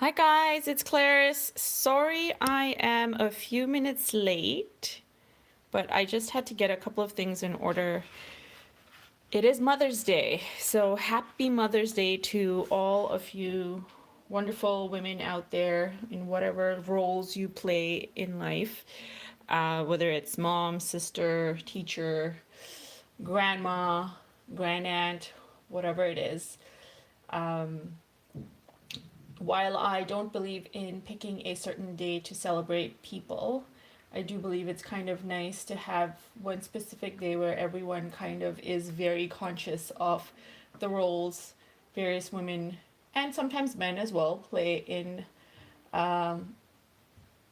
Hi guys, it's Clarice. Sorry I am a few minutes late, but I just had to get a couple of things in order. It is Mother's Day, so happy Mother's Day to all of you wonderful women out there in whatever roles you play in life, whether it's mom, sister, teacher, grandma, grandaunt, whatever it is. While I don't believe in picking a certain day to celebrate people, I do believe it's kind of nice to have one specific day where everyone kind of is very conscious of the roles various women and sometimes men as well play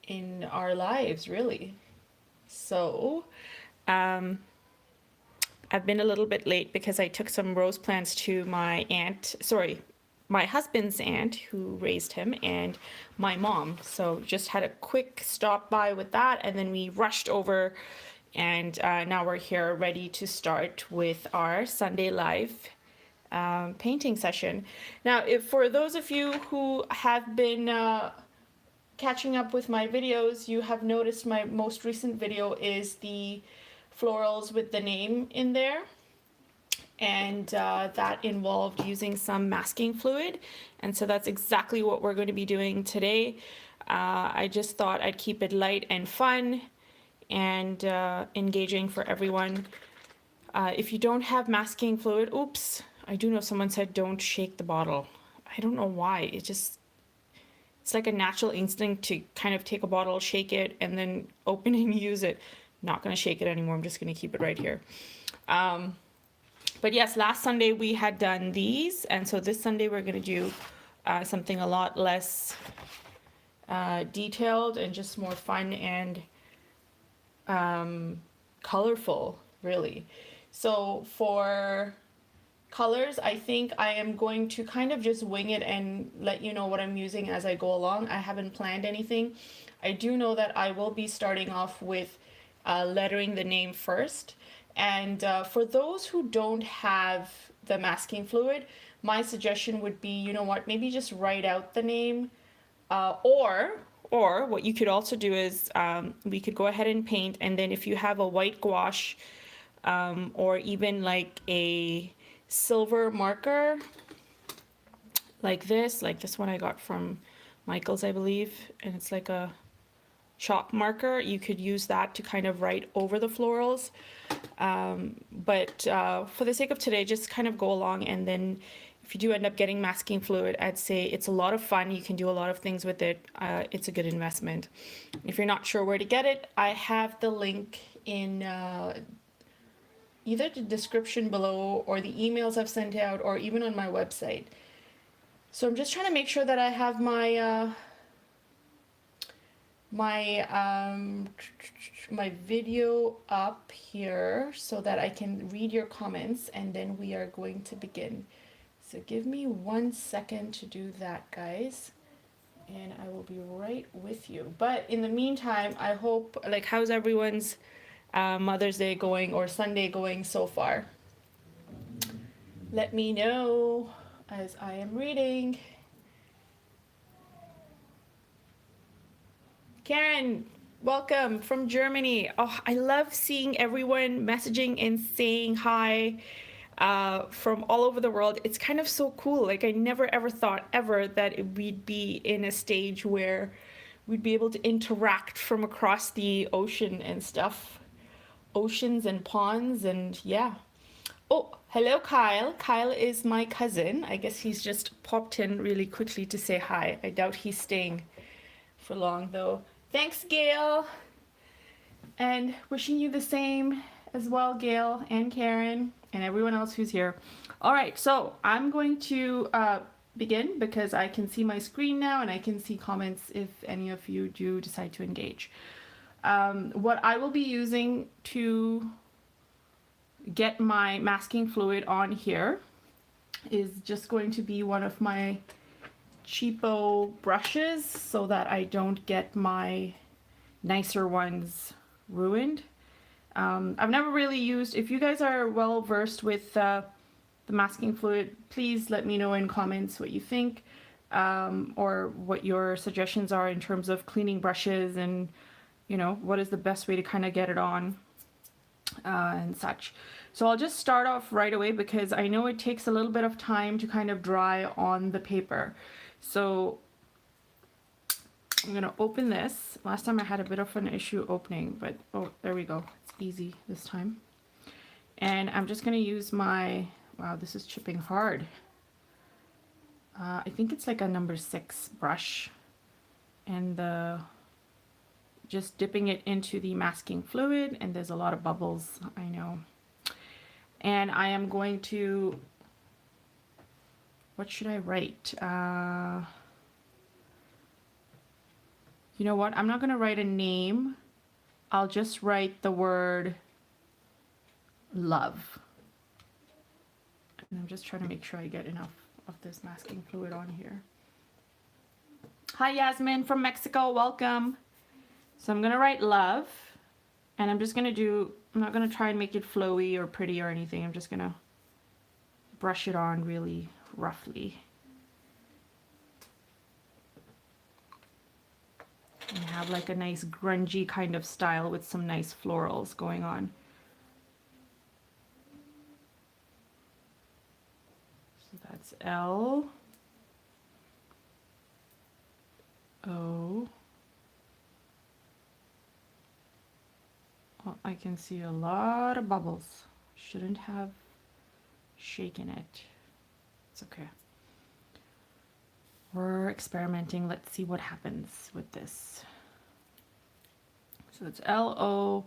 in our lives, really. So, um, I've been a little bit late because I took some rose plants to my husband's aunt who raised him and my mom. So just had a quick stop by with that, and then we rushed over, and now we're here ready to start with our Sunday Live painting session. Now, if for those of you who have been catching up with my videos, you have noticed my most recent video is the florals with the name in there, and that involved using some masking fluid, and so that's exactly what we're going to be doing today. I just thought I'd keep it light and fun and engaging for everyone. If you don't have masking fluid, oops, I do know someone said don't shake the bottle. I don't know why. It's like a natural instinct to kind of take a bottle, shake it, and then open and use it. Not going to shake it anymore. I'm just going to keep it right here. But yes, last Sunday we had done these, and so this Sunday we're going to do something a lot less detailed and just more fun and colorful, really. So for colors, I think I am going to kind of just wing it and let you know what I'm using as I go along. I haven't planned anything. I do know that I will be starting off with lettering the name first. And for those who don't have the masking fluid, my suggestion would be, you know what, maybe just write out the name, or what you could also do is we could go ahead and paint, and then if you have a white gouache or even like a silver marker like this one I got from Michael's, I believe, and it's like a chalk marker, you could use that to kind of write over the florals. But for the sake of today, just kind of go along, and then if you do end up getting masking fluid, I'd say it's a lot of fun. You can do a lot of things with it. It's a good investment. If you're not sure where to get it, I have the link in either the description below or the emails I've sent out or even on my website. So I'm just trying to make sure that I have my my video up here so that I can read your comments, and then we are going to begin. So give me 1 second to do that, guys, and I will be right with you. But in the meantime, I hope, like, how's everyone's Mother's Day going or Sunday going so far? Let me know as I am reading. Karen, welcome from Germany. Oh, I love seeing everyone messaging and saying hi from all over the world. It's kind of so cool. Like, I never ever thought ever that we'd be in a stage where we'd be able to interact from across the ocean and stuff. Oceans and ponds, and yeah. Oh, hello, Kyle. Kyle is my cousin. I guess he's just popped in really quickly to say hi. I doubt he's staying for long, though. Thanks, Gail. And wishing you the same as well, Gail and Karen and everyone else who's here. All right, so I'm going to begin because I can see my screen now and I can see comments if any of you do decide to engage. What I will be using to get my masking fluid on here is just going to be one of my cheapo brushes so that I don't get my nicer ones ruined. I've never really used, if you guys are well versed with the masking fluid, please let me know in comments what you think. or what your suggestions are in terms of cleaning brushes and, you know, what is the best way to kind of get it on and such. So I'll just start off right away because I know it takes a little bit of time to kind of dry on the paper. So I'm gonna open this. Last time I had a bit of an issue opening, but oh, there we go. It's easy this time. And I'm just gonna use my, wow, this is chipping hard. I think it's like a number 6 brush, and just dipping it into the masking fluid, and there's a lot of bubbles, I know. And I am going to, what should I write? You know what? I'm not going to write a name. I'll just write the word love. And I'm just trying to make sure I get enough of this masking fluid on here. Hi Yasmin from Mexico, welcome. So I'm gonna write love, and I'm just gonna do, I'm not gonna try and make it flowy or pretty or anything. I'm just gonna brush it on really roughly. And have like a nice grungy kind of style with some nice florals going on. So that's L, O. Well, I can see a lot of bubbles. Shouldn't have shaken it. It's okay. We're experimenting. Let's see what happens with this. So it's L-O-V.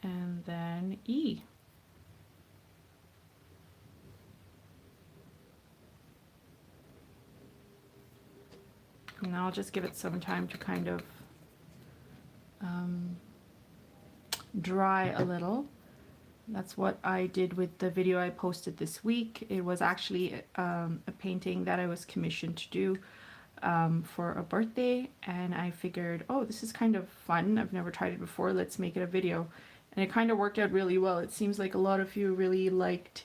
And then E. And I'll just give it some time to kind of dry a little. That's what I did with the video I posted this week. It was actually a painting that I was commissioned to do for a birthday, and I figured, oh, this is kind of fun. I've never tried it before. Let's make it a video. And it kind of worked out really well. It seems like a lot of you really liked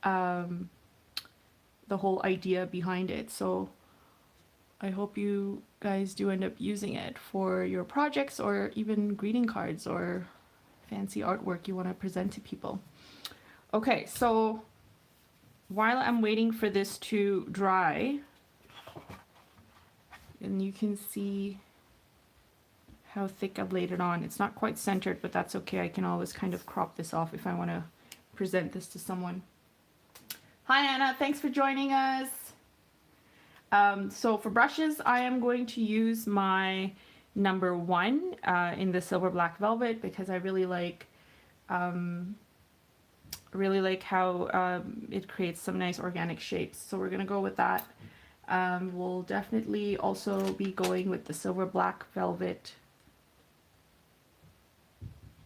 the whole idea behind it. So I hope you guys do end up using it for your projects or even greeting cards or fancy artwork you want to present to people. Okay, so while I'm waiting for this to dry, and you can see how thick I've laid it on. It's not quite centered, but that's okay. I can always kind of crop this off if I want to present this to someone. Hi Anna, thanks for joining us. So for brushes, I am going to use my number 1 in the silver black velvet because I really like how it creates some nice organic shapes. So we're gonna go with that. We'll definitely also be going with the silver black velvet.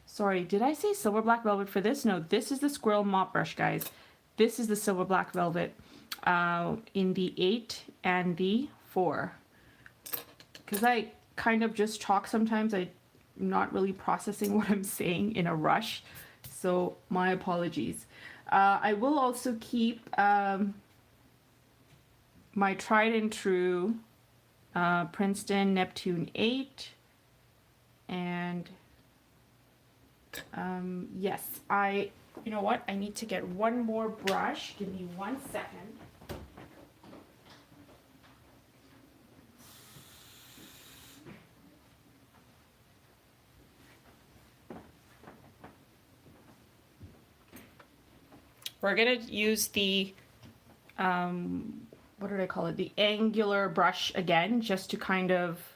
Sorry, did I say silver black velvet for this? No, this is the Squirrel Mop brush, guys. This is the silver black velvet in the 8 and the 4. Because I kind of just talk sometimes. I'm not really processing what I'm saying in a rush. So my apologies. I will also keep my tried and true Princeton Neptune 8. And yes, you know what? I need to get one more brush. Give me 1 second. We're gonna use the, what did I call it? The angular brush again, just to kind of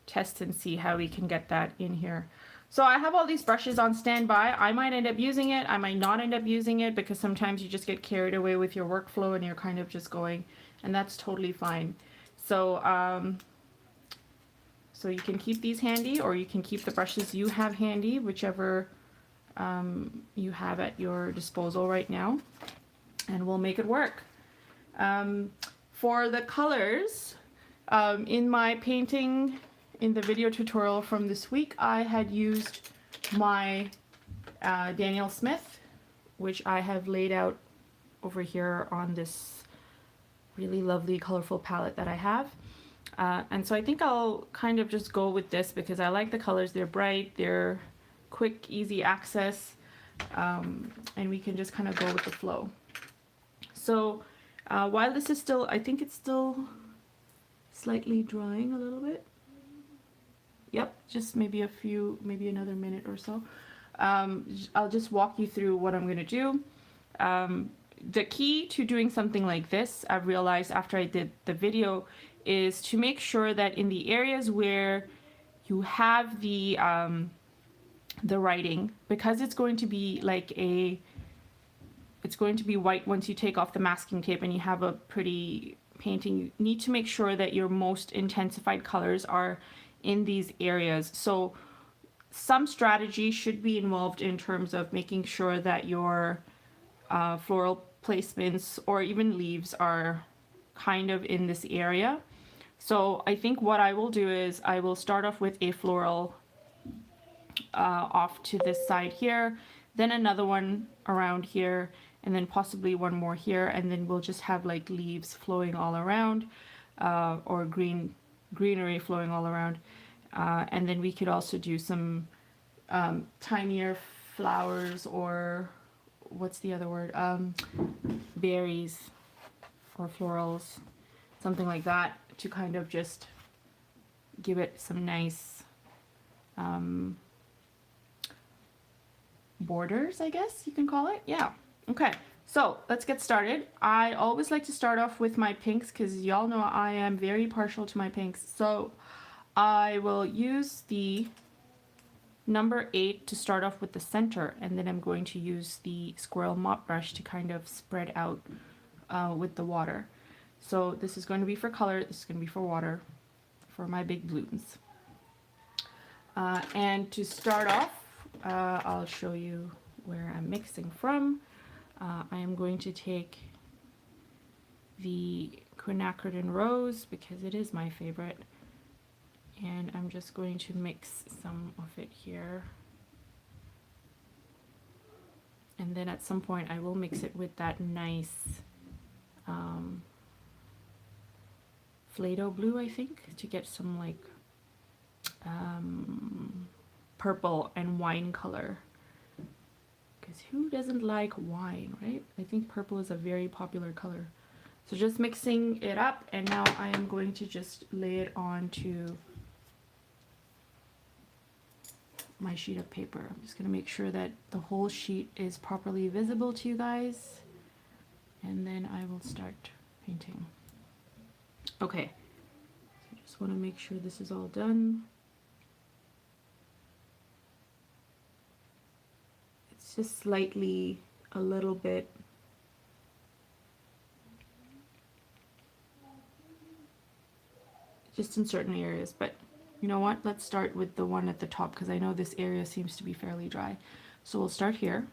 test and see how we can get that in here. So I have all these brushes on standby. I might end up using it. I might not end up using it because sometimes you just get carried away with your workflow and you're kind of just going, and that's totally fine. So, so you can keep these handy, or you can keep the brushes you have handy, whichever you have at your disposal right now, and we'll make it work. For the colors, in my painting in the video tutorial from this week, I had used my Daniel Smith, which I have laid out over here on this really lovely colorful palette that I have. And so I think I'll kind of just go with this because I like the colors. They're bright, they're quick, easy access, and we can just kind of go with the flow. So while this is still, I think it's still slightly drying a little bit. Yep, just maybe another minute or so. I'll just walk you through what I'm going to do. The key to doing something like this, I've realized after I did the video, is to make sure that in the areas where you have the writing, because it's going to be like it's going to be white once you take off the masking tape and you have a pretty painting, you need to make sure that your most intensified colors are in these areas. So some strategy should be involved in terms of making sure that your floral placements or even leaves are kind of in this area. So I think what I will do is I will start off with a floral off to this side here, then another one around here, and then possibly one more here, and then we'll just have like leaves flowing all around, or greenery flowing all around. And then we could also do some tinier flowers, or what's the other word, berries or florals, something like that, to kind of just give it some nice borders, I guess you can call it. Yeah. Okay, so let's get started. I always like to start off with my pinks because y'all know I am very partial to my pinks. So I will use the number 8 to start off with the center, and then I'm going to use the Squirrel Mop brush to kind of spread out with the water. So this is going to be for color, this is going to be for water, for my big blooms. And to start off, I'll show you where I'm mixing from. I am going to take the quinacridone rose because it is my favorite, and I'm just going to mix some of it here, and then at some point I will mix it with that nice Play-Doh blue, I think, to get some like purple and wine color, because who doesn't like wine, right? I think purple is a very popular color. So just mixing it up, and now I am going to just lay it onto my sheet of paper. I'm just going to make sure that the whole sheet is properly visible to you guys, and then I will start painting. Okay, so I just want to make sure this is all done. It's just slightly a little bit just in certain areas, but you know what, let's start with the one at the top because I know this area seems to be fairly dry. So we'll start here,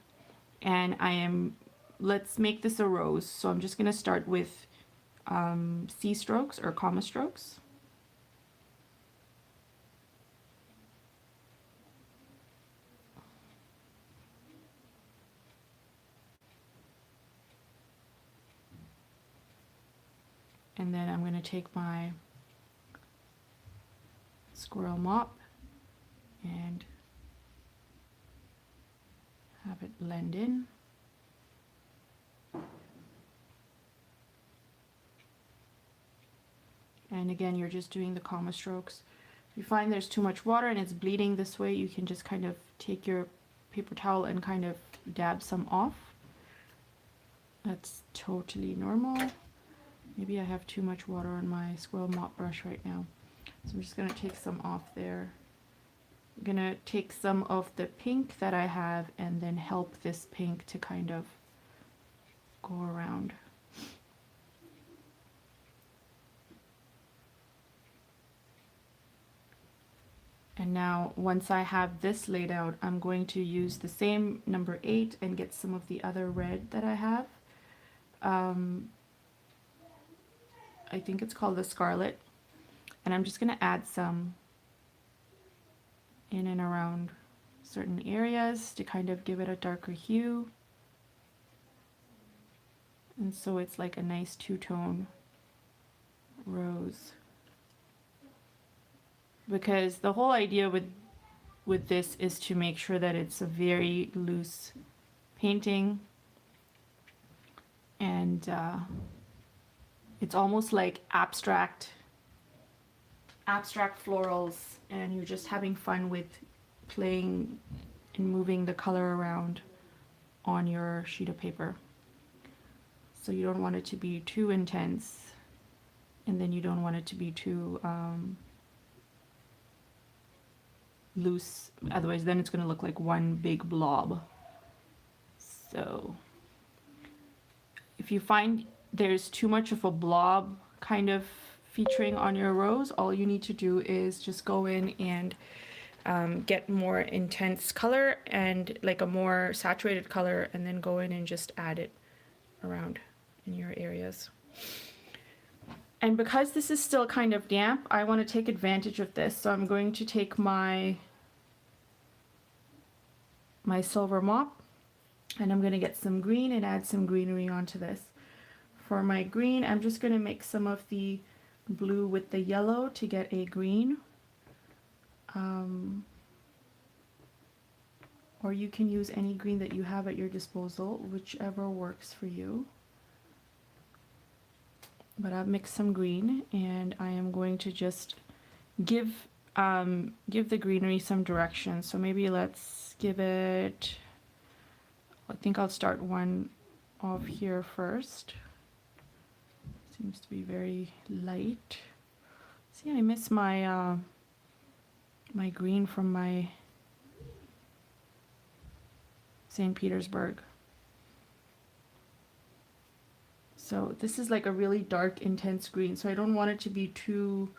and let's make this a rose. So I'm just going to start with C strokes or comma strokes. And then I'm going to take my Squirrel Mop and have it blend in. And again, you're just doing the comma strokes. If you find there's too much water and it's bleeding this way, you can just kind of take your paper towel and kind of dab some off. That's totally normal. Maybe I have too much water on my Squirrel Mop brush right now. So I'm just going to take some off there. I'm going to take some of the pink that I have and then help this pink to kind of go around. And now once I have this laid out, I'm going to use the same number 8 and get some of the other red that I have. I think it's called the Scarlet. And I'm just going to add some in and around certain areas to kind of give it a darker hue. And so it's like a nice two-tone rose. Because the whole idea with this is to make sure that it's a very loose painting, and it's almost like abstract florals, and you're just having fun with playing and moving the color around on your sheet of paper. So you don't want it to be too intense, and then you don't want it to be too loose, otherwise then it's going to look like one big blob. So if you find there's too much of a blob kind of featuring on your rose, all you need to do is just go in and get more intense color and like a more saturated color, and then go in and just add it around in your areas. And because this is still kind of damp, I want to take advantage of this. So I'm going to take my silver mop, and I'm going to get some green and add some greenery onto this. For my green, I'm just going to mix some of the blue with the yellow to get a green. Or you can use any green that you have at your disposal, whichever works for you. But I've mixed some green, and I am going to just give the greenery some direction. So maybe let's give it, I think I'll start one off here first. Seems to be very light. See, I miss my my green from my St. Petersburg. So this is like a really dark, intense green, so I don't want it to be too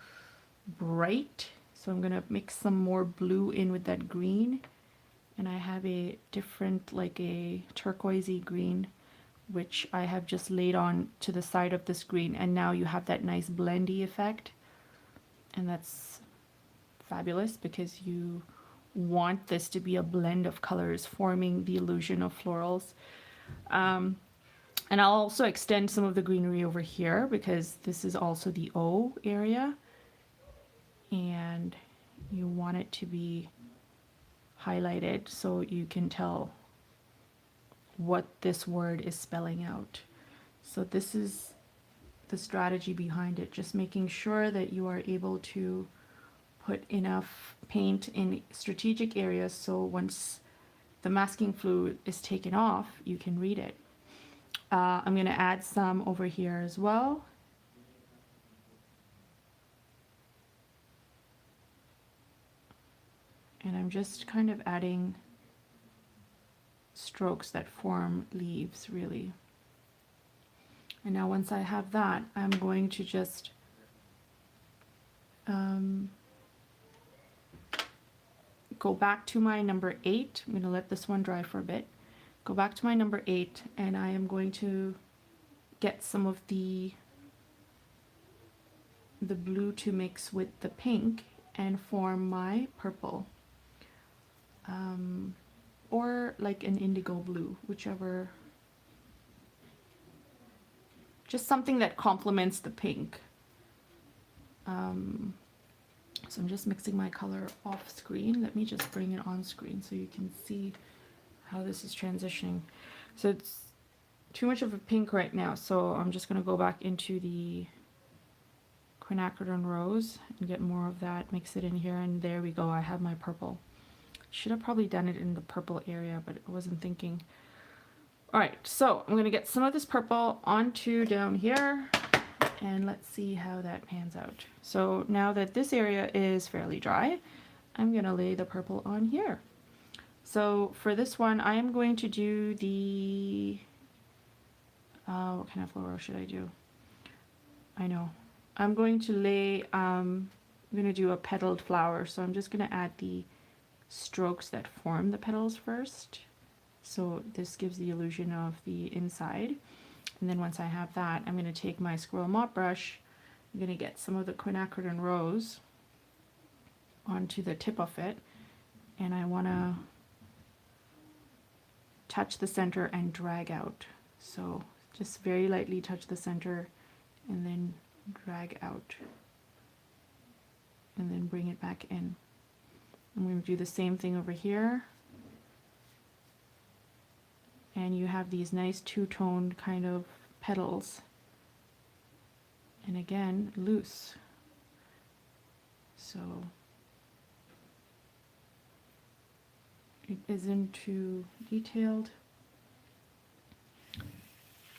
bright. So I'm gonna mix some more blue in with that green, and I have a different, like a turquoisey green, which I have just laid on to the side of this green, and now you have that nice blendy effect, and that's fabulous because you want this to be a blend of colors forming the illusion of florals. And I'll also extend some of the greenery over here because this is also the O area, and you want it to be highlighted so you can tell what this word is spelling out. So this is the strategy behind it, just making sure that you are able to put enough paint in strategic areas so once the masking fluid is taken off, you can read it. I'm going to add some over here as well. And I'm just kind of adding strokes that form leaves, really. And now once I have that, I'm going to just go back to my number 8. I'm going to let this one dry for a bit. Go back to my number 8, and I am going to get some of the blue to mix with the pink and form my purple. Or like an indigo blue, whichever. Just something that complements the pink. So I'm just mixing my color off screen. Let me just bring it on screen so you can see how this is transitioning. So it's too much of a pink right now, so I'm just going to go back into the quinacridone rose and get more of that, mix it in here, and there we go. I have my purple. Should have probably done it in the purple area, but I wasn't thinking. All right, so I'm going to get some of this purple onto down here, and let's see how that pans out. So now that this area is fairly dry, I'm going to lay the purple on here. So for this one, I am going to do the, what kind of floral should I do? I know. I'm going to lay, I'm going to do a petaled flower. So I'm just going to add the strokes that form the petals first. So this gives the illusion of the inside. And then once I have that, I'm going to take my Squirrel Mop brush. I'm going to get some of the quinacridone rose onto the tip of it. and I want to touch the center and drag out. So just very lightly touch the center and then drag out and then bring it back in. I'm going to do the same thing over here. And you have these nice two-toned kind of petals. And again, loose. So it isn't too detailed.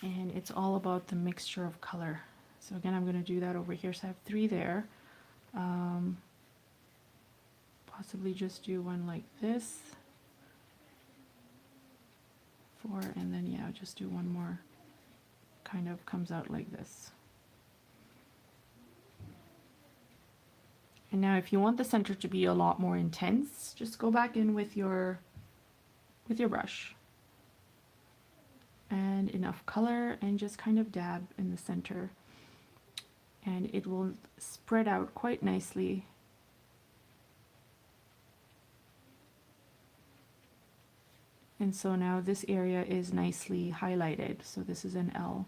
And it's all about the mixture of color. So again, I'm going to do that over here. So I have 3 there. Possibly just do one like this. 4, and then yeah, just do one more. Kind of comes out like this. And now if you want the center to be a lot more intense, just go back in with your brush. And enough color, and just kind of dab in the center. And it will spread out quite nicely. And so now this area is nicely highlighted. So this is an L.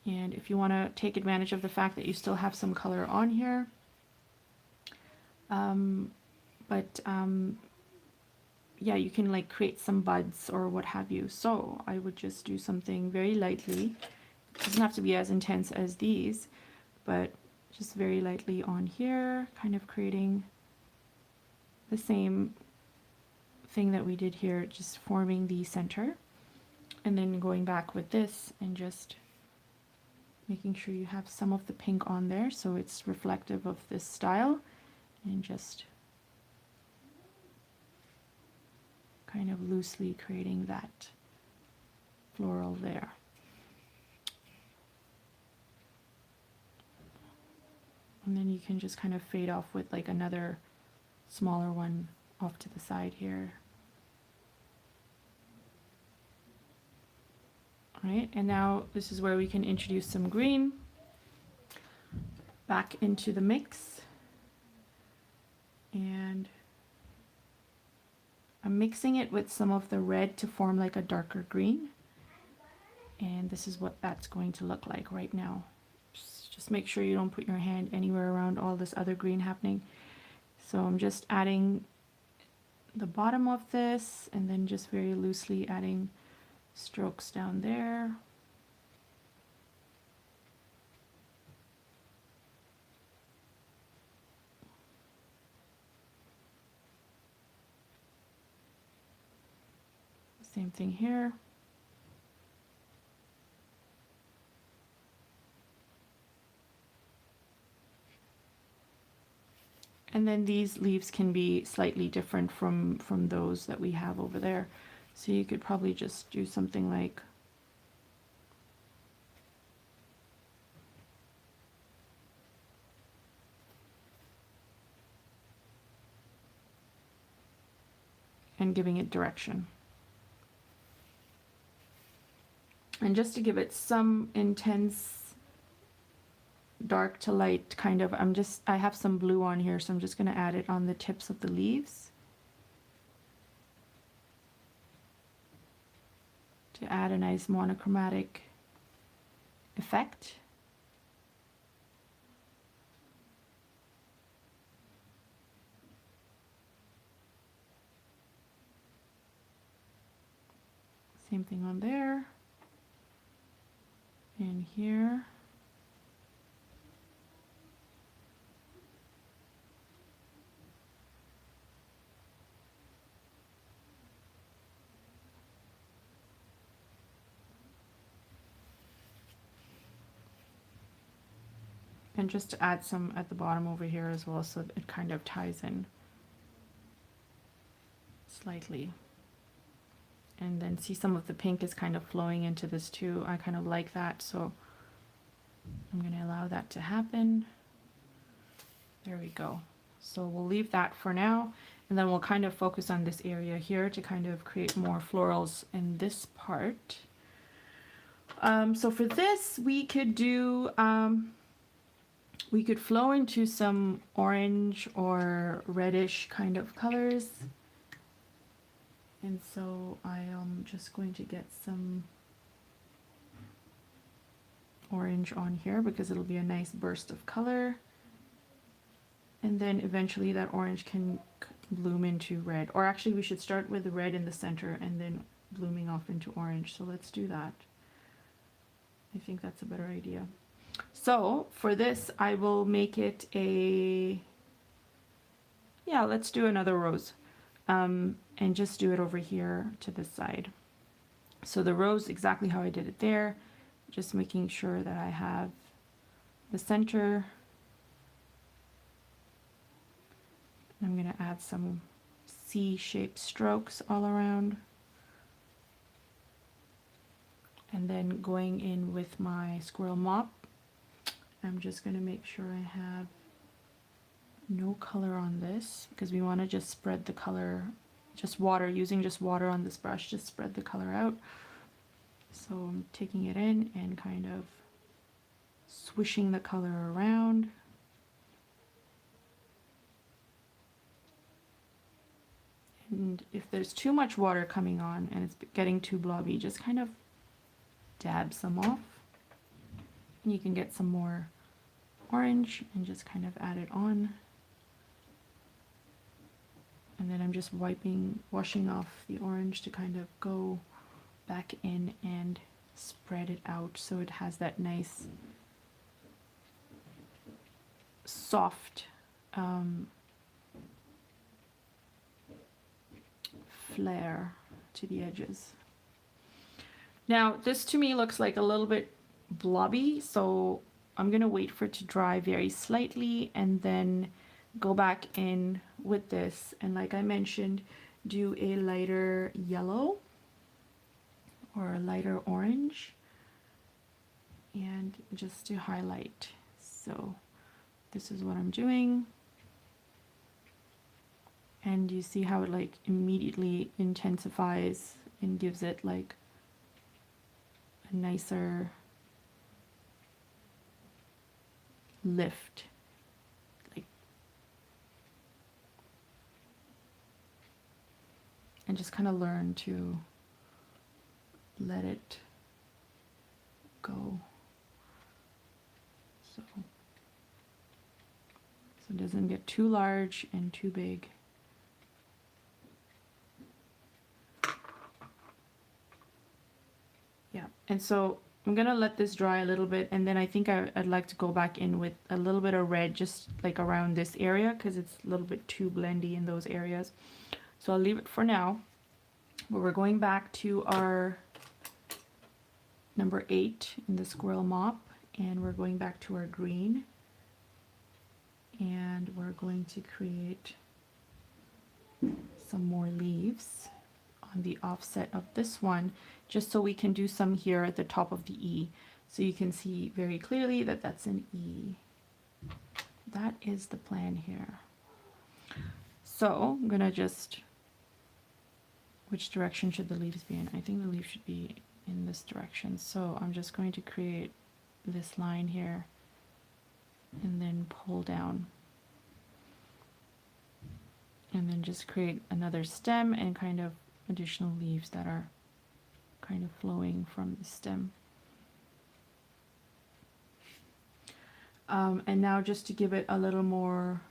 And if you want to take advantage of the fact that you still have some color on here, yeah, you can like create some buds or what have you. So I would just do something very lightly. It doesn't have to be as intense as these, but just very lightly on here, kind of creating the same thing that we did here, just forming the center, and then going back with this and just making sure you have some of the pink on there so it's reflective of this style, and just kind of loosely creating that floral there. And then you can just kind of fade off with like another smaller one off to the side here. All right, and now this is where we can introduce some green back into the mix. And I'm mixing it with some of the red to form like a darker green. And this is what that's going to look like right now. Just make sure you don't put your hand anywhere around all this other green happening. So I'm just adding the bottom of this, and then just very loosely adding strokes down there. Same thing here. And then these leaves can be slightly different from those that we have over there. So you could probably just do something like and giving it direction. And just to give it some intense dark to light kind of, I have some blue on here, so I'm just going to add it on the tips of the leaves to add a nice monochromatic effect. Same thing on there and here. And just to add some at the bottom over here as well, so it kind of ties in slightly. And then see, some of the pink is kind of flowing into this too. I kind of like that, so I'm going to allow that to happen. There we go. So we'll leave that for now, and then we'll kind of focus on this area here to kind of create more florals in this part. So for this, we could do We could flow into some orange or reddish kind of colors. And so I am just going to get some orange on here because it'll be a nice burst of color. And then eventually that orange can bloom into red. Or actually we should start with the red in the center and then blooming off into orange. So let's do that. I think that's a better idea. So for this, I will make it a, yeah, let's do another rose. And just do it over here to this side. So the rose, exactly how I did it there, just making sure that I have the center. I'm going to add some C-shaped strokes all around. And then going in with my Squirrel Mop, I'm just going to make sure I have no color on this because we want to just spread the color, just water, using just water on this brush, just spread the color out. So I'm taking it in and kind of swishing the color around. And if there's too much water coming on and it's getting too blobby, just kind of dab some off. And you can get some more orange and just kind of add it on. And then I'm just washing off the orange to kind of go back in and spread it out so it has that nice soft flare to the edges. Now this to me looks like a little bit blobby, so I'm gonna wait for it to dry very slightly and then go back in with this, and like I mentioned, do a lighter yellow or a lighter orange, and just to highlight. So this is what I'm doing, and you see how it like immediately intensifies and gives it like a nicer lift. And just kind of learn to let it go. So it doesn't get too large and too big. Yeah, and so I'm gonna let this dry a little bit, and then I think I'd like to go back in with a little bit of red just like around this area because it's a little bit too blendy in those areas. So I'll leave it for now, but we're going back to our number 8 in the Squirrel Mop, and we're going back to our green, and we're going to create some more leaves on the offset of this one, just so we can do some here at the top of the E, so you can see very clearly that that's an E. That is the plan here. So I'm gonna just, which direction should the leaves be in? I think the leaves should be in this direction. So I'm just going to create this line here and then pull down. And then just create another stem and kind of additional leaves that are kind of flowing from the stem. And now just to give it a little more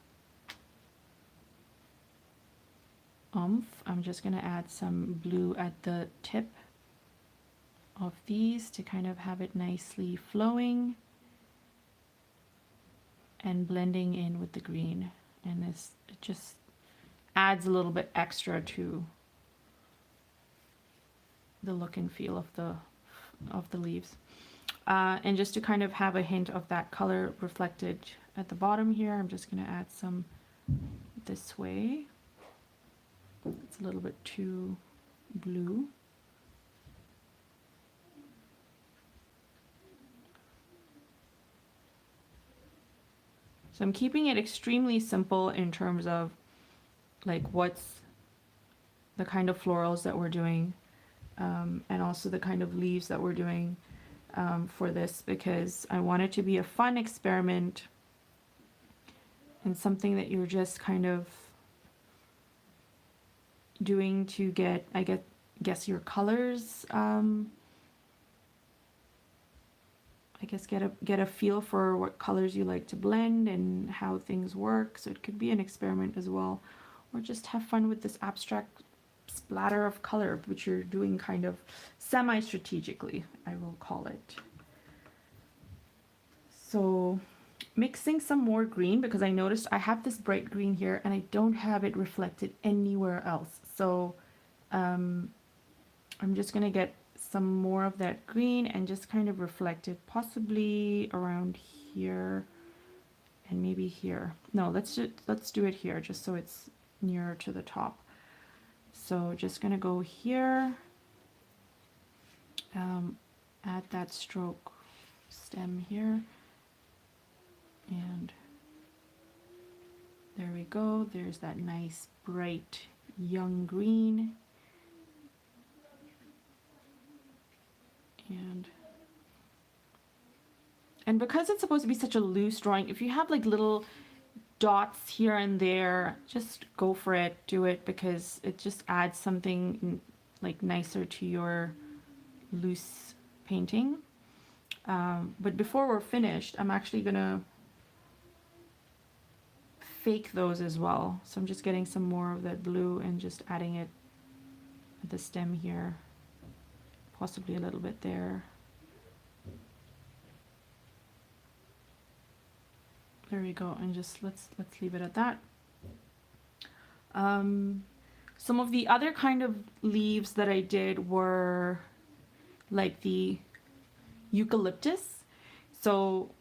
oomph, I'm just going to add some blue at the tip of these to kind of have it nicely flowing and blending in with the green. And this, it just adds a little bit extra to the look and feel of the leaves. And just to kind of have a hint of that color reflected at the bottom here, I'm just going to add some this way. It's a little bit too blue. So I'm keeping it extremely simple in terms of like what's the kind of florals that we're doing, and also the kind of leaves that we're doing for this, because I want it to be a fun experiment and something that you're just kind of doing to get, I guess your colors, I guess get a feel for what colors you like to blend and how things work. So it could be an experiment as well, or just have fun with this abstract splatter of color, which you're doing kind of semi-strategically, I will call it. So mixing some more green, because I noticed I have this bright green here and I don't have it reflected anywhere else. So I'm just gonna get some more of that green and just kind of reflect it, possibly around here and maybe here. No, let's do it here just so it's nearer to the top. So just gonna go here, add that stroke stem here, and there we go. There's that nice bright young green. And because it's supposed to be such a loose drawing, if you have like little dots here and there, just go for it, do it, because it just adds something like nicer to your loose painting. But before we're finished, I'm actually gonna fake those as well. So I'm just getting some more of that blue and just adding it at the stem here, possibly a little bit there. There we go, and just let's leave it at that. Some of the other kind of leaves that I did were like the eucalyptus. So,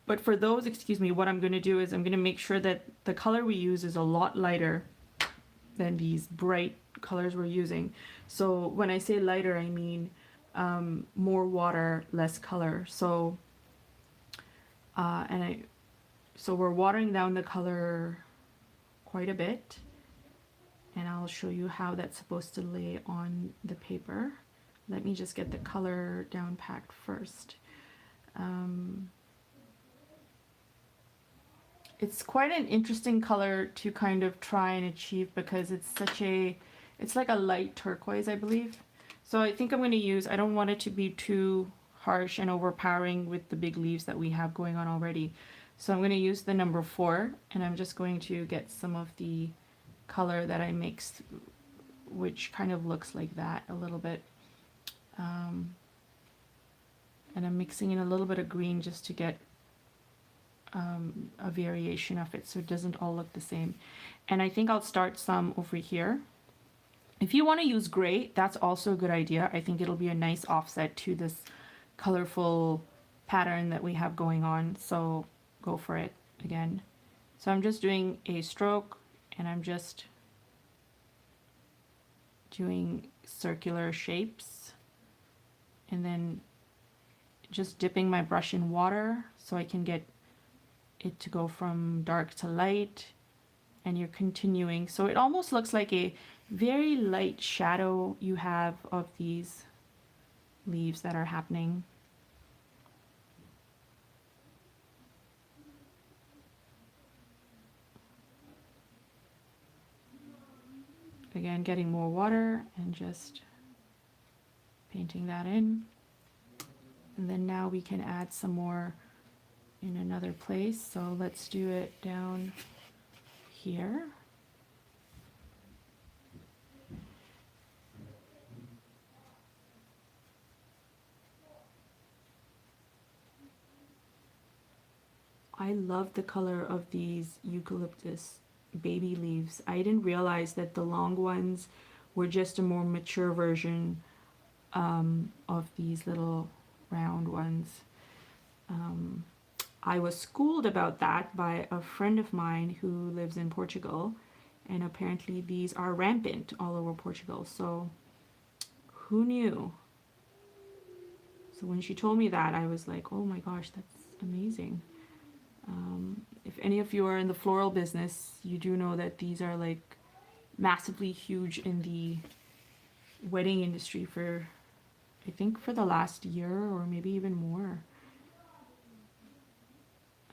but for those, excuse me, what I'm going to do is I'm going to make sure that the color we use is a lot lighter than these bright colors we're using. So when I say lighter, I mean more water, less color. So so we're watering down the color quite a bit, and I'll show you how that's supposed to lay on the paper. Let me just get the color down packed first. It's quite an interesting color to kind of try and achieve because it's like a light turquoise, I believe. So I think I'm going to use, I don't want it to be too harsh and overpowering with the big leaves that we have going on already. So I'm going to use the number 4, and I'm just going to get some of the color that I mixed, which kind of looks like that a little bit. And I'm mixing in a little bit of green just to get a variation of it so it doesn't all look the same. And I think I'll start some over here. If you want to use gray, that's also a good idea. I think it'll be a nice offset to this colorful pattern that we have going on, so go for it again. So I'm just doing a stroke, and I'm just doing circular shapes, and then just dipping my brush in water so I can get it to go from dark to light, and you're continuing. So it almost looks like a very light shadow you have of these leaves that are happening. Again, getting more water and just painting that in. And then now we can add some more in another place. So let's do it down here. I love the color of these eucalyptus baby leaves. I didn't realize that the long ones were just a more mature version of these little round ones. I was schooled about that by a friend of mine who lives in Portugal, and apparently these are rampant all over Portugal, so who knew? So when she told me that, I was like, oh my gosh, that's amazing. If any of you are in the floral business, you do know that these are like massively huge in the wedding industry for, I think, for the last year or maybe even more.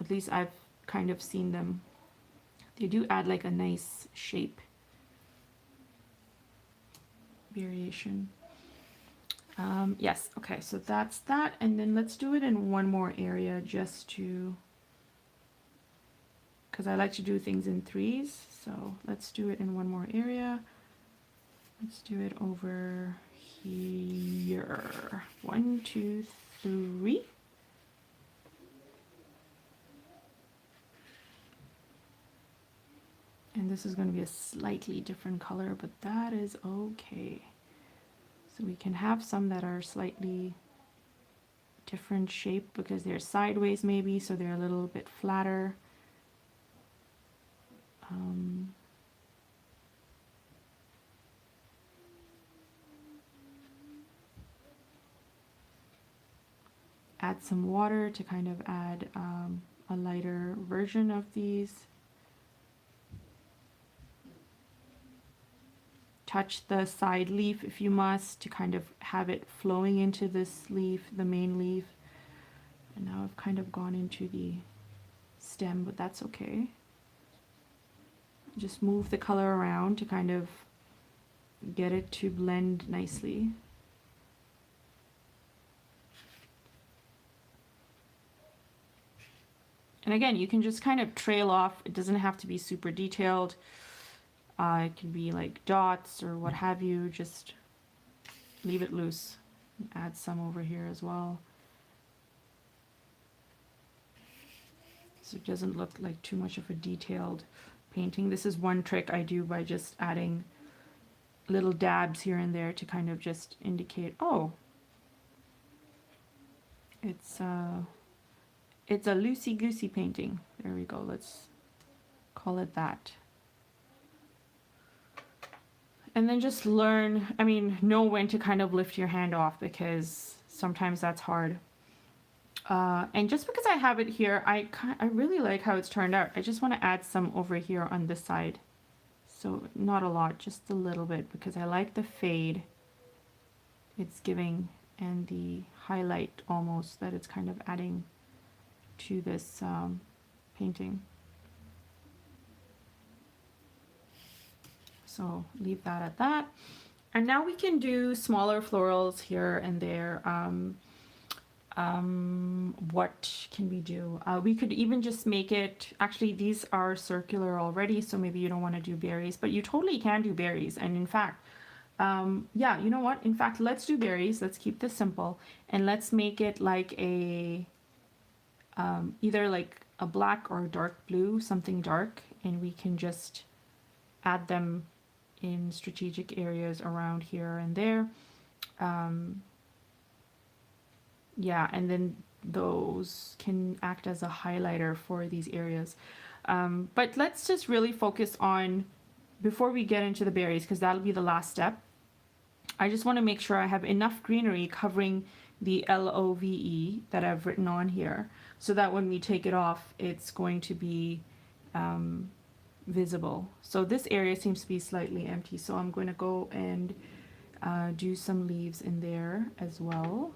At least I've kind of seen them. They do add like a nice shape variation. Yes, okay, so that's that. And then let's do it in one more area just to, because I like to do things in threes. So let's do it in one more area. Let's do it over here. 1, 2, 3. And this is going to be a slightly different color, but that is okay. So we can have some that are slightly different shape because they're sideways maybe, so they're a little bit flatter. Add some water to kind of add a lighter version of these. Touch the side leaf if you must to kind of have it flowing into this leaf, the main leaf. And now I've kind of gone into the stem, but that's okay. Just move the color around to kind of get it to blend nicely. And again, you can just kind of trail off. It doesn't have to be super detailed. It can be like dots or what have you. Just leave it loose. Add some over here as well. So it doesn't look like too much of a detailed painting. This is one trick I do by just adding little dabs here and there to kind of just indicate, oh, it's a loosey-goosey painting. There we go. Let's call it that. And then just learn, know when to kind of lift your hand off, because sometimes that's hard. And just because I have it here, I really like how it's turned out. I just want to add some over here on this side. So not a lot, just a little bit, because I like the fade it's giving and the highlight almost that it's kind of adding to this painting. So leave that at that. And now we can do smaller florals here and there. What can we do? We could even just make it, actually these are circular already, so maybe you don't want to do berries, but you totally can do berries. And in fact, yeah, you know what? In fact, let's do berries. Let's keep this simple. And let's make it like a, either like a black or dark blue, something dark. And we can just add them in strategic areas around here and there. Yeah, and then those can act as a highlighter for these areas. But let's just really focus on, before we get into the berries, because that'll be the last step, I just want to make sure I have enough greenery covering the LOVE that I've written on here, so that when we take it off, it's going to be visible. So this area seems to be slightly empty, so I'm going to go and do some leaves in there as well.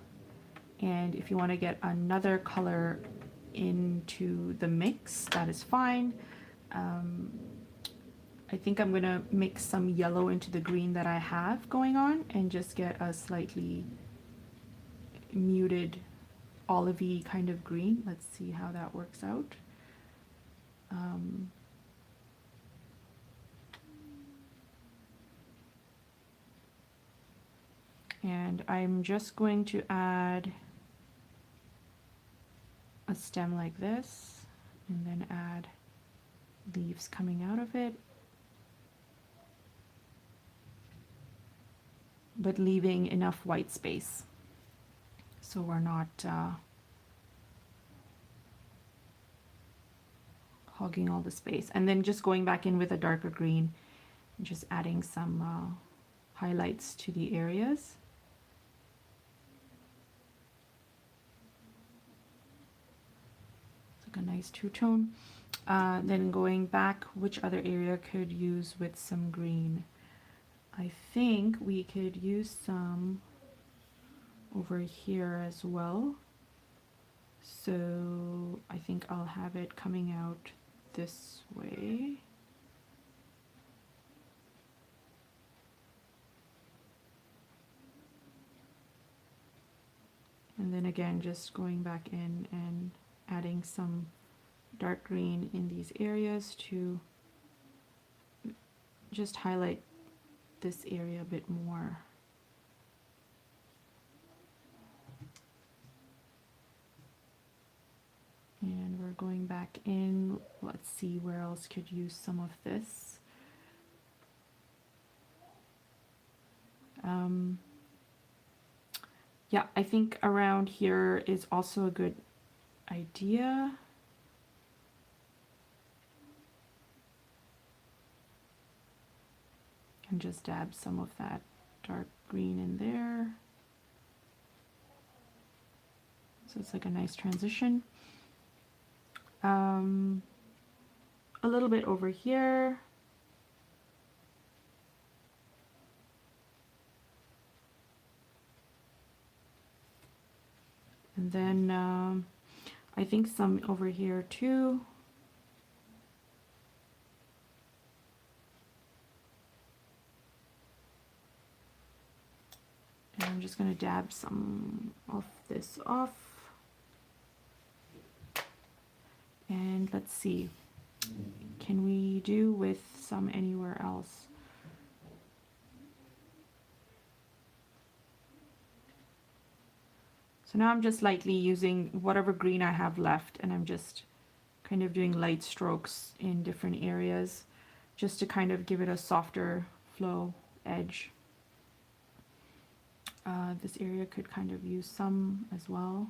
And if you want to get another color into the mix, that is fine. I think I'm going to mix some yellow into the green that I have going on and just get a slightly muted olivey kind of green. Let's see how that works out. And I'm just going to add a stem like this, and then add leaves coming out of it, but leaving enough white space so we're not hogging all the space. And then just going back in with a darker green and just adding some highlights to the areas. A nice two-tone. Then going back, which other area could use with some green? I think we could use some over here as well. So I think I'll have it coming out this way. And then again, just going back in and adding some dark green in these areas to just highlight this area a bit more. And we're going back in. Let's see where else could use some of this. Yeah, I think around here is also a good idea. And just dab some of that dark green in there. So it's like a nice transition. A little bit over here. And then I think some over here too. And I'm just going to dab some of this off. And let's see, can we do with some anywhere else? So now I'm just lightly using whatever green I have left, and I'm just kind of doing light strokes in different areas just to kind of give it a softer flow edge. This area could kind of use some as well.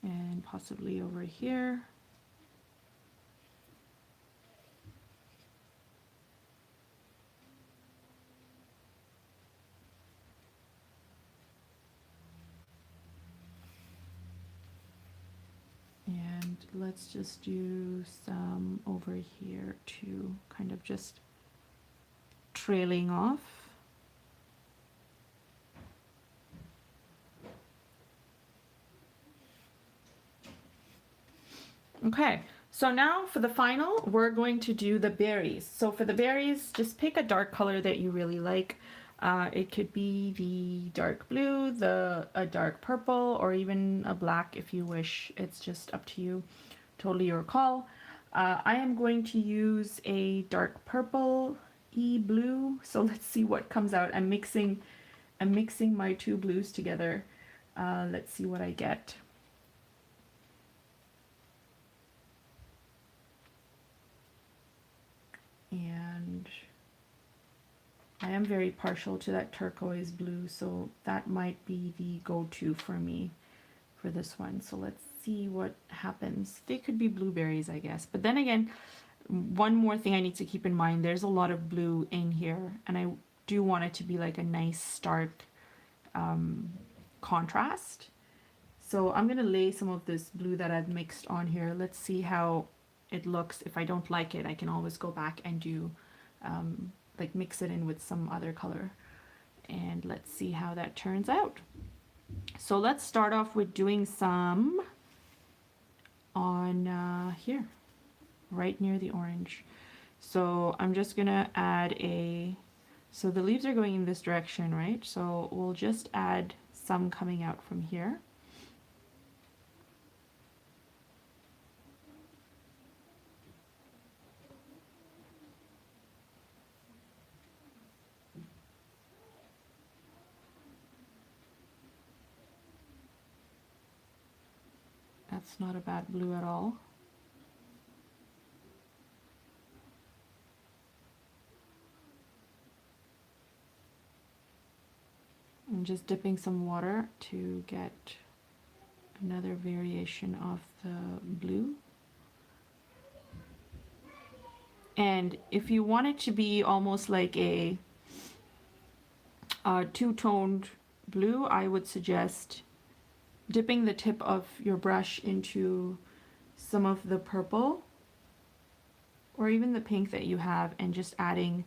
And possibly over here. And let's just do some over here too, kind of just trailing off. Okay, so now for the final, we're going to do the berries. So for the berries, just pick a dark color that you really like. It could be the dark blue, a dark purple, or even a black if you wish. It's just up to you, totally your call. I am going to use a dark purple blue. So let's see what comes out. I'm mixing my two blues together. Let's see what I get. And I am very partial to that turquoise blue, so that might be the go-to for me for this one. So let's see what happens. They could be blueberries, I guess. But then again, one more thing I need to keep in mind, there's a lot of blue in here, and I do want it to be like a nice stark contrast. So I'm gonna lay some of this blue that I've mixed on here. Let's see how it looks. If I don't like it, I can always go back and do like mix it in with some other color, and let's see how that turns out. So let's start off with doing some on here, right near the orange. So I'm just gonna add so the leaves are going in this direction, right? So we'll just add some coming out from here. That's not a bad blue at all. I'm just dipping some water to get another variation of the blue. And if you want it to be almost like a two-toned blue, I would suggest dipping the tip of your brush into some of the purple or even the pink that you have, and just adding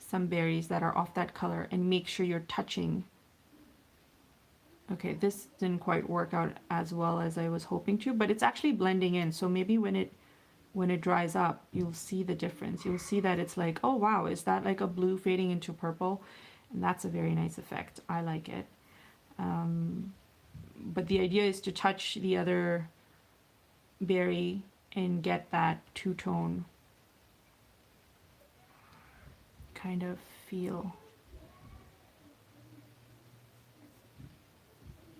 some berries that are off that color and make sure you're touching. Okay, this didn't quite work out as well as I was hoping to, but it's actually blending in. So maybe when it dries up, you'll see the difference. You'll see that it's like, oh wow, is that like a blue fading into purple? And that's a very nice effect. I like it. But the idea is to touch the other berry and get that two-tone kind of feel.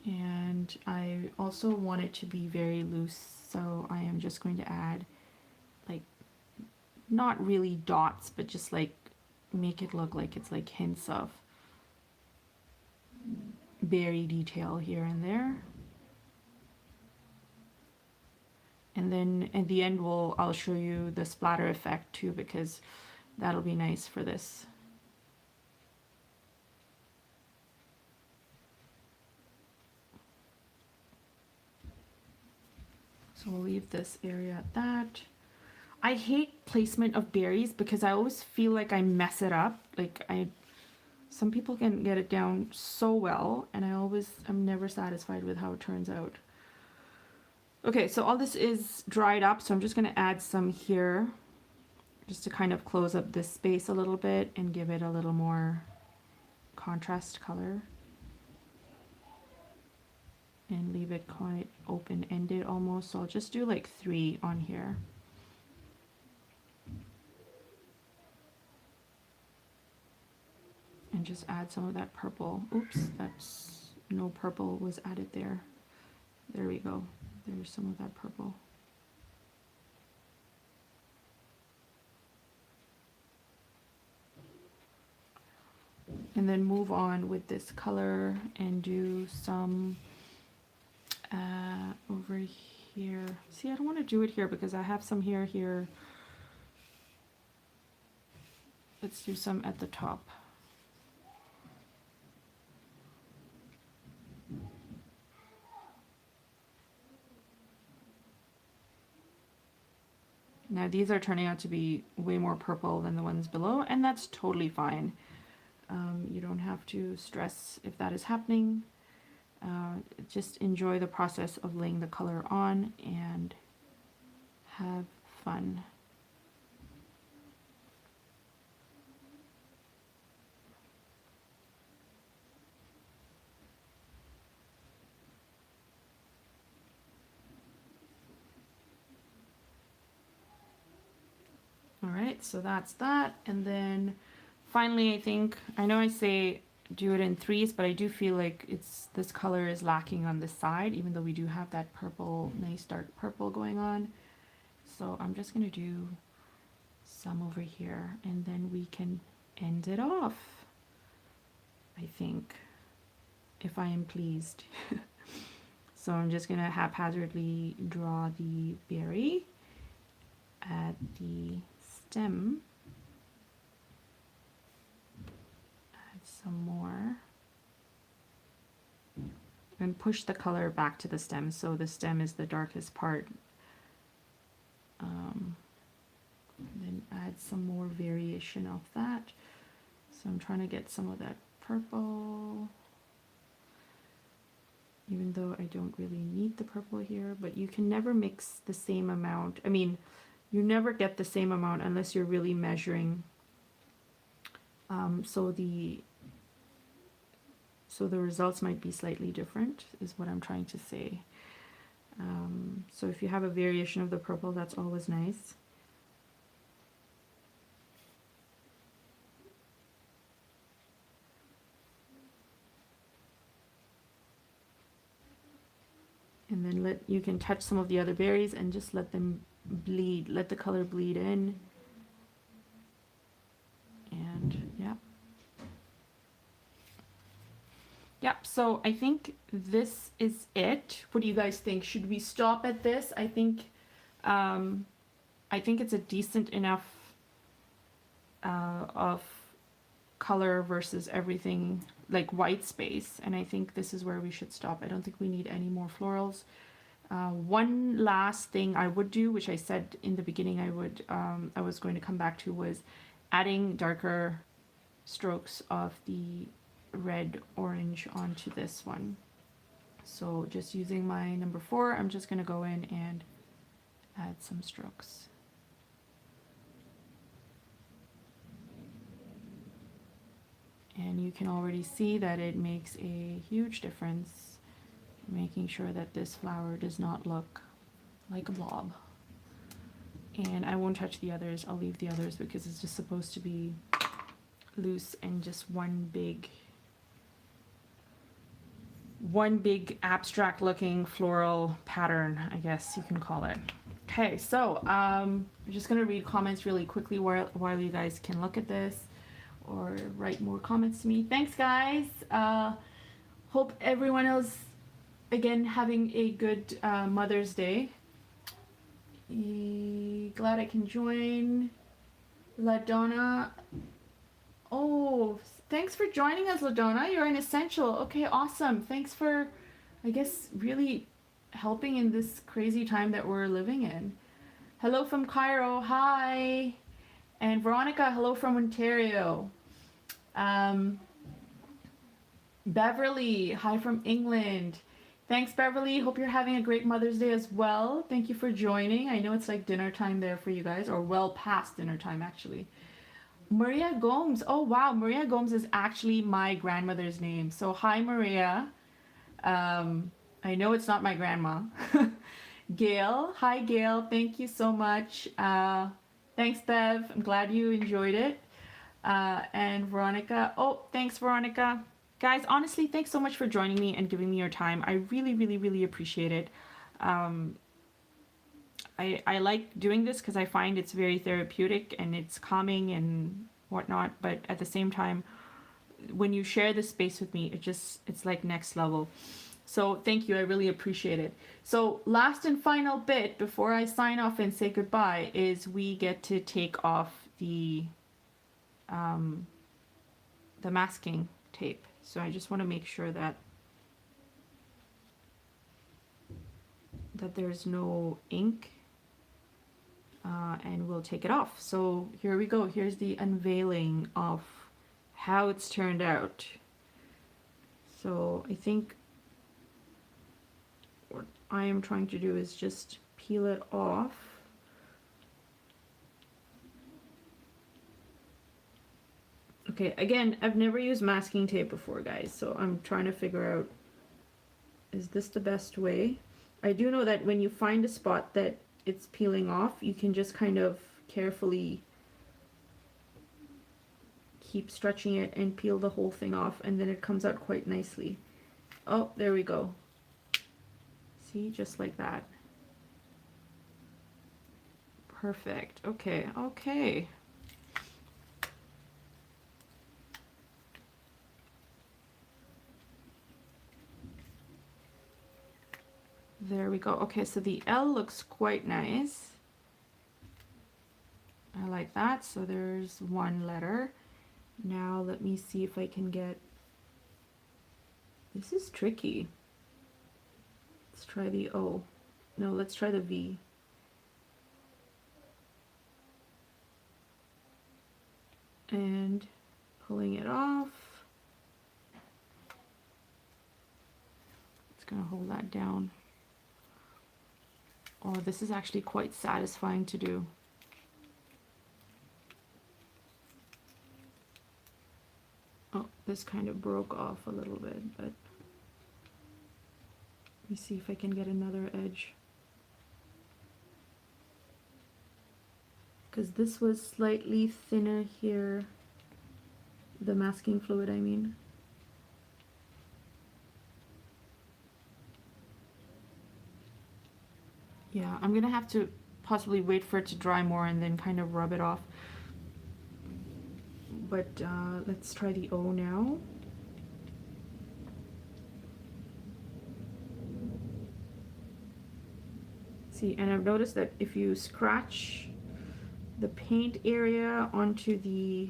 And I also want it to be very loose, so I am just going to add like, not really dots, but just like make it look like it's like hints of berry detail here and there. And then at the end I'll show you the splatter effect too, because that'll be nice for this. So we'll leave this area at that. I hate placement of berries because I always feel like I mess it up. Like some people can get it down so well, and I'm never satisfied with how it turns out. Okay, so all this is dried up, so I'm just going to add some here just to kind of close up this space a little bit and give it a little more contrast color. And leave it quite open-ended almost, so I'll just do like 3 on here. And just add some of that purple. Oops, that's no purple was added there. There we go. There's some of that purple. And then move on with this color and do some over here. See, I don't want to do it here because I have some here. Let's do some at the top. Now these are turning out to be way more purple than the ones below, and that's totally fine. You don't have to stress if that is happening. Just enjoy the process of laying the color on and have fun. All right, so that's that. And then finally, I know I say do it in 3s, but I do feel like this color is lacking on this side, even though we do have that purple, nice dark purple going on. So I'm just gonna do some over here, and then we can end it off, I think, if I am pleased. So I'm just gonna haphazardly draw the berry at the stem. Some more, and push the color back to the stem, so the stem is the darkest part. Then add some more variation of that. So I'm trying to get some of that purple, even though I don't really need the purple here, but you can never mix the same amount. I mean, you never get the same amount unless you're really measuring. So the results might be slightly different, is what I'm trying to say. So if you have a variation of the purple, that's always nice. And then you can touch some of the other berries and just let them bleed, let the color bleed in. And yeah. Yep, so I think this is it. What do you guys think? Should we stop at this? I think it's a decent enough of color versus everything, like white space, and I think this is where we should stop. I don't think we need any more florals. One last thing I would do, which I said in the beginning I was going to come back to, was adding darker strokes of the red orange onto this one. So just using my number 4, I'm just going to go in and add some strokes. And you can already see that it makes a huge difference, making sure that this flower does not look like a blob. And I won't touch the others, I'll leave the others because it's just supposed to be loose and just one big abstract looking floral pattern, I guess you can call it. Okay, so I'm just gonna read comments really quickly while you guys can look at this or write more comments to me. Thanks guys. Hope everyone else again having a good Mother's Day. Glad I can join. LaDonna. Oh, thanks for joining us, LaDonna. You're an essential. Okay, awesome. Thanks for, I guess, really helping in this crazy time that we're living in. Hello from Cairo. Hi. And Veronica, hello from Ontario. Beverly, hi from England. Thanks, Beverly. Hope you're having a great Mother's Day as well. Thank you for joining. I know it's like dinner time there for you guys, or well past dinner time, actually. Maria Gomes. Oh, wow. Maria Gomes is actually my grandmother's name. So, hi, Maria. I know it's not my grandma. Gail. Hi, Gail. Thank you so much. Thanks, Bev. I'm glad you enjoyed it. And Veronica. Oh, thanks, Veronica. Guys, honestly, thanks so much for joining me and giving me your time. I really, really, really appreciate it. I like doing this because I find it's very therapeutic and it's calming and whatnot. But at the same time, when you share this space with me, it's like next level. So thank you. I really appreciate it. So last and final bit before I sign off and say goodbye is we get to take off the masking tape. So I just want to make sure that there's no ink, and we'll take it off. So here we go. Here's the unveiling of how it's turned out. So I think what I am trying to do is just peel it off. Okay, again, I've never used masking tape before, guys, so I'm trying to figure out, is this the best way? I do know that when you find a spot that it's peeling off, you can just kind of carefully keep stretching it and peel the whole thing off, and then it comes out quite nicely. Oh, there we go. See, just like that. Perfect. Okay, okay. There we go. Okay, so the L looks quite nice. I like that. So there's one letter. Now let me see if I can get... This is tricky. Let's try the O. No, let's try the V. And pulling it off. It's gonna hold that down. Oh, this is actually quite satisfying to do. Oh, this kind of broke off a little bit, but let me see if I can get another edge. Because this was slightly thinner here, the masking fluid, I mean. Yeah, I'm gonna have to possibly wait for it to dry more and then kind of rub it off. But let's try the O now. See, and I've noticed that if you scratch the paint area onto the,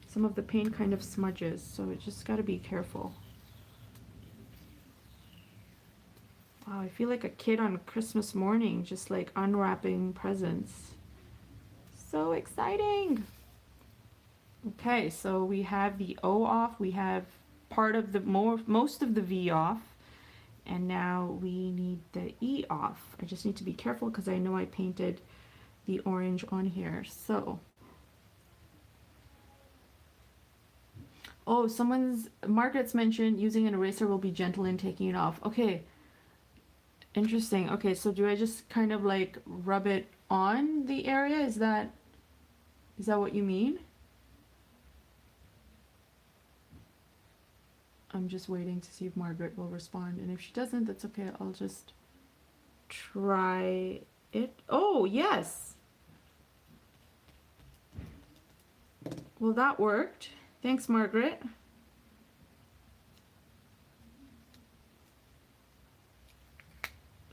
some of the paint kind of smudges, so it just gotta be careful. Wow, I feel like a kid on Christmas morning, just like unwrapping presents. So exciting! Okay, so we have the O off, we have part of the most of the V off, and now we need the E off. I just need to be careful because I know I painted the orange on here. So, oh, Margaret's mentioned using an eraser will be gentle in taking it off. Okay, interesting. Okay, so do I just kind of like rub it on the area? Is that what you mean? I'm just waiting to see if Margaret will respond, and if she doesn't, that's okay. I'll just try it. Oh, yes. Well, that worked. Thanks, Margaret.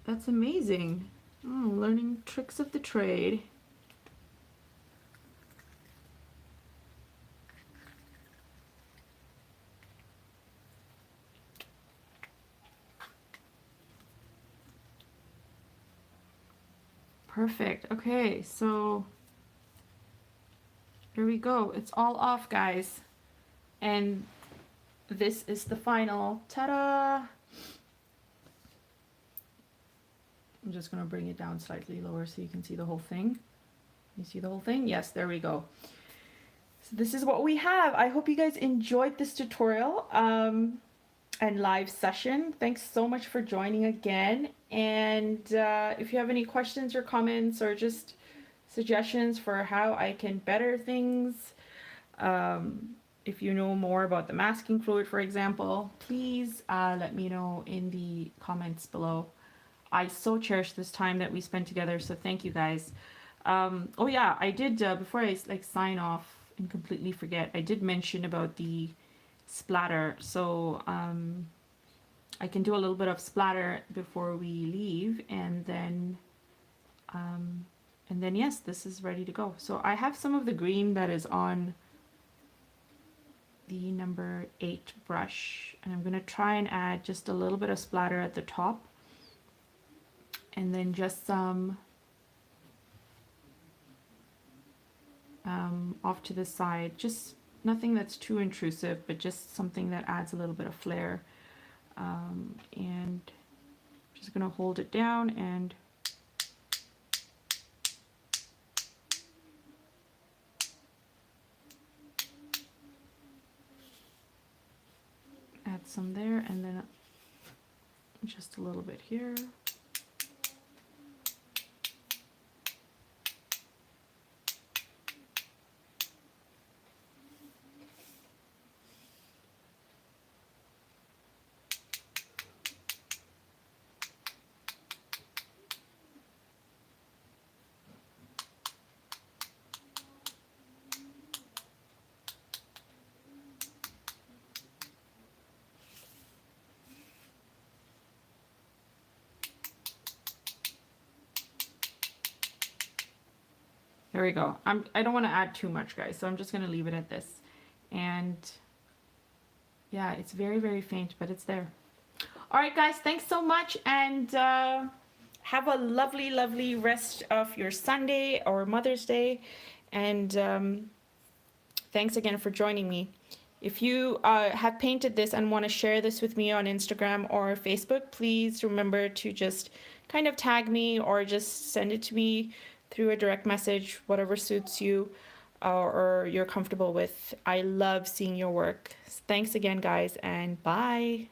That's amazing. Oh, learning tricks of the trade. Perfect. Okay, so here we go. It's all off, guys. And this is the final. Ta-da! I'm just going to bring it down slightly lower so you can see the whole thing. You see the whole thing? Yes, there we go. So this is what we have. I hope you guys enjoyed this tutorial and live session. Thanks so much for joining again. And if you have any questions or comments or just suggestions for how I can better things, if you know more about the masking fluid, for example, please let me know in the comments below. I so cherish this time that we spent together, so thank you guys. Oh yeah, I did, before I sign off and completely forget, I did mention about the splatter. So I can do a little bit of splatter before we leave, and then yes, this is ready to go. So I have some of the green that is on the number 8 brush, and I'm going to try and add just a little bit of splatter at the top, and then just some off to the side, just nothing that's too intrusive, but just something that adds a little bit of flair. And just going to hold it down and add some there, and then just a little bit here. There we go. I don't want to add too much, guys, so I'm just going to leave it at this. And yeah, it's very, very faint, but it's there. All right, guys, thanks so much, and have a lovely, lovely rest of your Sunday or Mother's Day. And thanks again for joining me. If you have painted this and want to share this with me on Instagram or Facebook, please remember to just kind of tag me or just send it to me through a direct message, whatever suits you or you're comfortable with. I love seeing your work. Thanks again, guys, and bye.